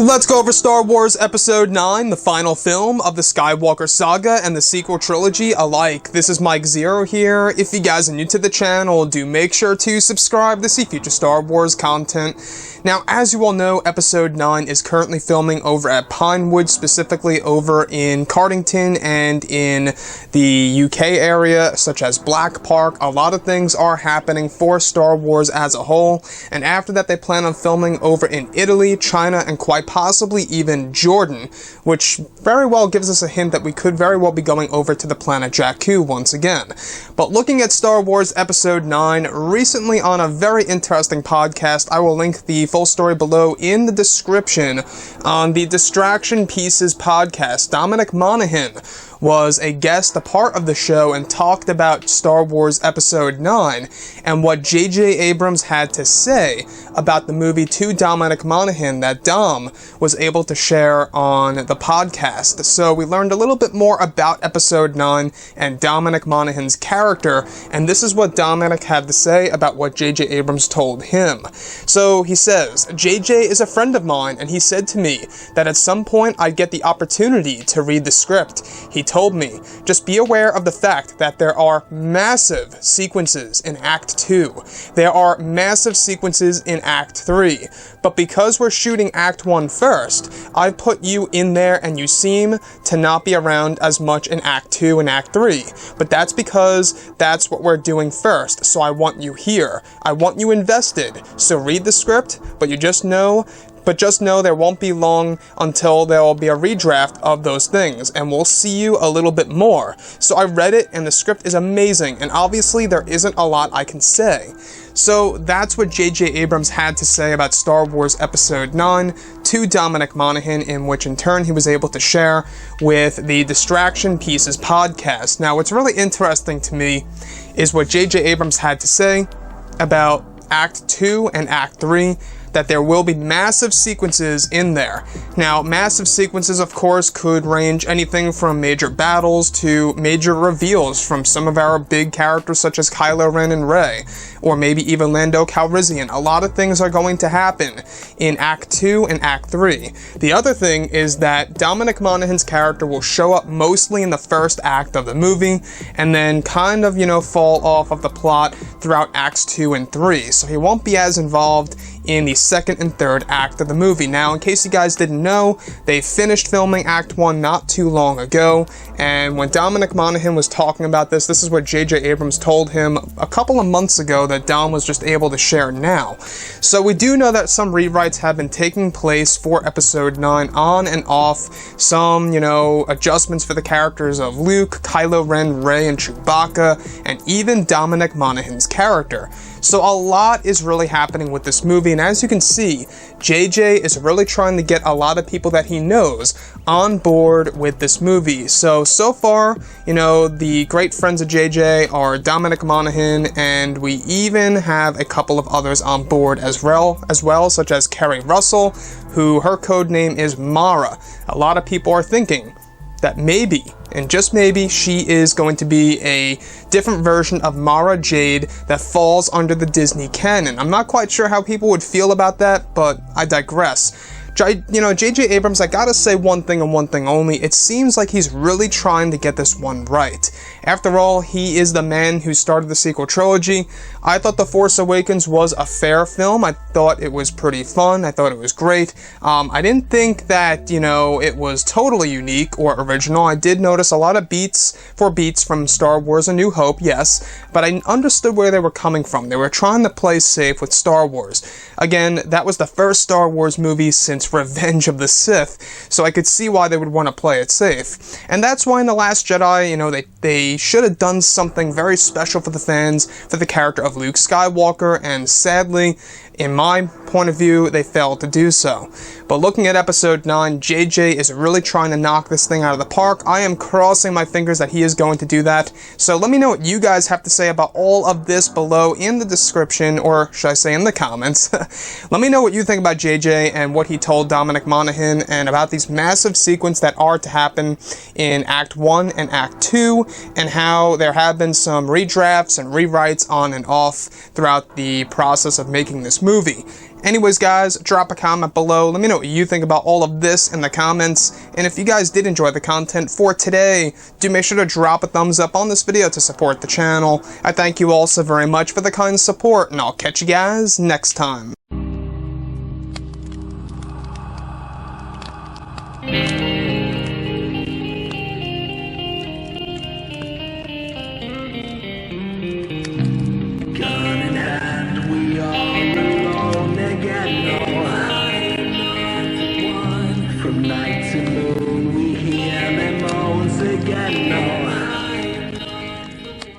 Let's go over Star Wars Episode 9, the final film of the Skywalker saga and the sequel trilogy alike. This is Mike Zero here. If you guys are new to the channel, do make sure to subscribe to see future Star Wars content. Now, as you all know, Episode 9 is currently filming over at Pinewood, specifically over in Cardington and in the UK area, such as Black Park. A lot of things are happening for Star Wars as a whole, and after that they plan on filming over in Italy, China, and quite possibly even Jordan, which very well gives us a hint that we could very well be going over to the planet Jakku once again. But looking at Star Wars Episode 9, recently on a very interesting podcast, I will link the full story below in the description, on the Distraction Pieces podcast, Dominic Monaghan was a guest, a part of the show, and talked about Star Wars Episode 9 and what J.J. Abrams had to say about the movie to Dominic Monaghan that Dom was able to share on the podcast. So we learned a little bit more about Episode 9 and Dominic Monaghan's character, and this is what Dominic had to say about what J.J. Abrams told him. So he says, "J.J. is a friend of mine, and he said to me that at some point I'd get the opportunity to read the script. He told me, just be aware of the fact that there are massive sequences in Act 2. There are massive sequences in Act 3. But because we're shooting Act 1 first, I've put you in there and you seem to not be around as much in Act 2 and Act 3. But that's because that's what we're doing first, so I want you here. I want you invested. So read the script, but just know there won't be long until there will be a redraft of those things, and we'll see you a little bit more." So I read it, and the script is amazing, and obviously there isn't a lot I can say. So that's what J.J. Abrams had to say about Star Wars Episode 9 to Dominic Monaghan, in which in turn he was able to share with the Distraction Pieces podcast. Now, what's really interesting to me is what J.J. Abrams had to say about Act 2 and Act 3, that there will be massive sequences in there. Now, massive sequences, of course, could range anything from major battles to major reveals from some of our big characters such as Kylo Ren and Rey, or maybe even Lando Calrissian. A lot of things are going to happen in Act 2 and Act 3. The other thing is that Dominic Monaghan's character will show up mostly in the first act of the movie, and then kind of, fall off of the plot throughout Acts 2 and 3. So he won't be as involved in the second and third act of the movie. Now, in case you guys didn't know, they finished filming Act 1 not too long ago, and when Dominic Monaghan was talking about this is what J.J. Abrams told him a couple of months ago that Dom was just able to share now. So we do know that some rewrites have been taking place for Episode 9 on and off, some, adjustments for the characters of Luke, Kylo Ren, Rey, and Chewbacca, and even Dominic Monaghan's character. So a lot is really happening with this movie, and as you can see, JJ is really trying to get a lot of people that he knows on board with this movie. So far, the great friends of JJ are Dominic Monaghan, and we even have a couple of others on board as well, such as Kerry Russell, who her code name is Mara. A lot of people are thinking that maybe, and just maybe, she is going to be a different version of Mara Jade that falls under the Disney canon. I'm not quite sure how people would feel about that, but I digress. J.J. Abrams, I gotta say one thing and one thing only. It seems like he's really trying to get this one right. After all, he is the man who started the sequel trilogy. I thought The Force Awakens was a fair film. I thought it was pretty fun. I thought it was great. I didn't think that, it was totally unique or original. I did notice a lot of beats from Star Wars A New Hope, yes, but I understood where they were coming from. They were trying to play safe with Star Wars. Again, that was the first Star Wars movie since Revenge of the Sith, so I could see why they would want to play it safe. And that's why in The Last Jedi, they should have done something very special for the fans, for the character of Luke Skywalker, and sadly, in my point of view, they failed to do so. But looking at Episode 9, JJ is really trying to knock this thing out of the park. I am crossing my fingers that he is going to do that. So let me know what you guys have to say about all of this below in the description, or should I say in the comments. Let me know what you think about JJ and what he told told Dominic Monaghan, and about these massive sequences that are to happen in Act 1 and Act 2, and how there have been some redrafts and rewrites on and off throughout the process of making this movie. Anyways, guys, drop a comment below. Let me know what you think about all of this in the comments. And if you guys did enjoy the content for today, do make sure to drop a thumbs up on this video to support the channel. I thank you all so very much for the kind support, and I'll catch you guys next time.